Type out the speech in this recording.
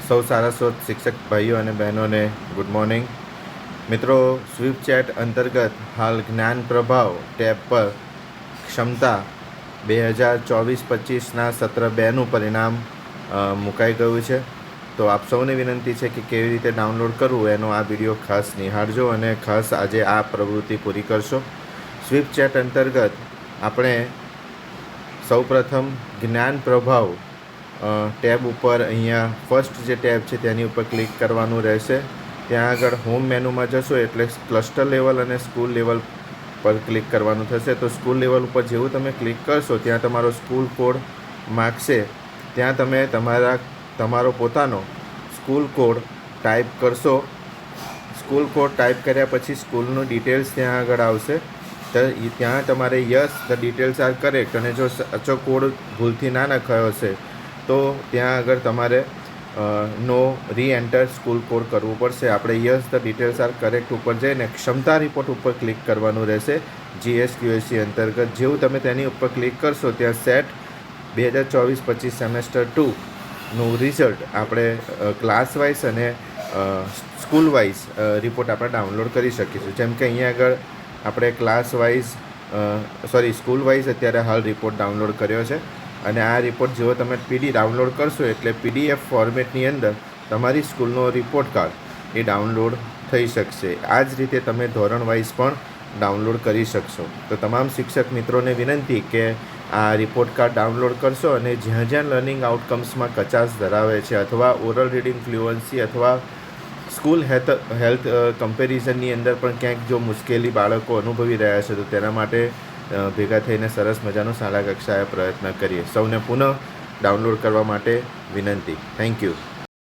સૌ સારસ્વત શિક્ષક ભાઈઓ અને બહેનોને ગુડ મોર્નિંગ. મિત્રો, સ્વિફ્ટ ચેટ અંતર્ગત હાલ જ્ઞાન પ્રભાવ ટેબ પર ક્ષમતા 2024-25ના સત્ર 2નું પરિણામ મુકાઈ ગયું છે. તો આપ સૌને વિનંતી છે કે કેવી રીતે ડાઉનલોડ કરવું એનો આ વિડીયો ખાસ નિહાળજો અને ખાસ આજે આ પ્રવૃત્તિ પૂરી કરશો. સ્વિફ્ટ ચેટ અંતર્ગત આપણે સૌપ્રથમ જ્ઞાન પ્રભાવ ટેબ ઉપર અહીંયા ફર્સ્ટ જે ટેબ છે તેની ઉપર ક્લિક કરવાનું રહેશે. ત્યાં આગળ હોમ મેનુમાં જશો એટલે ક્લસ્ટર લેવલ અને સ્કૂલ લેવલ પર ક્લિક કરવાનું થશે. તો સ્કૂલ લેવલ ઉપર જેવું તમે ક્લિક કરશો ત્યાં તમારો સ્કૂલ કોડ માગશે. ત્યાં તમે તમારો પોતાનો સ્કૂલ કોડ ટાઈપ કરશો. સ્કૂલ કોડ ટાઈપ કર્યા પછી સ્કૂલનું ડિટેલ્સ ત્યાં આગળ આવશે. તો ત્યાં તમારે yes the details are correct, અને જો સાચો કોડ ભૂલથી ના નાખાયો હશે તો ત્યાં આગળ તમારે નો રી એન્ટર સ્કૂલ કોડ કરવું પડશે. આપણે yes the details are correct ઉપર જઈને ક્ષમતા રિપોર્ટ ઉપર ક્લિક કરવાનું રહેશે GSQSC અંતર્ગત. જેવું તમે તેની ઉપર ક્લિક કરશો ત્યાં સેટ 2024-25 સેમેસ્ટર 2નું રિઝલ્ટ આપણે ક્લાસ વાઇઝ અને સ્કૂલ વાઇઝ રિપોર્ટ આપણે ડાઉનલોડ કરી શકીશું. જેમ કે અહીંયા આગળ આપણે ક્લાસ વાઇઝ સ્કૂલ વાઇઝ અત્યારે હાલ રિપોર્ટ ડાઉનલોડ કર્યો છે. અને આ રિપોર્ટ જેવો તમે ડાઉનલોડ કરશો એટલે PDF ફોર્મેટની અંદર તમારી સ્કૂલનો રિપોર્ટ કાર્ડ એ ડાઉનલોડ થઈ શકશે. આ જ રીતે તમે ધોરણ વાઇઝ પણ ડાઉનલોડ કરી શકશો. તો તમામ શિક્ષક મિત્રોને વિનંતી કે આ રિપોર્ટ કાર્ડ ડાઉનલોડ કરશો અને જ્યાં જ્યાં લર્નિંગ આઉટકમ્સમાં કચાશ ધરાવે છે અથવા ઓરલ રીડિંગ ફ્લુઅન્સી અથવા સ્કૂલ હેલ્થ કમ્પેરિઝનની અંદર પણ ક્યાંક જો મુશ્કેલી બાળકો અનુભવી રહ્યા છે તો તેના માટે ભેગા થઈને સરસ મજાનો શાળા કક્ષાએ પ્રયત્ન કરીએ. સૌને પુનઃ ડાઉનલોડ કરવા માટે વિનંતી. Thank you.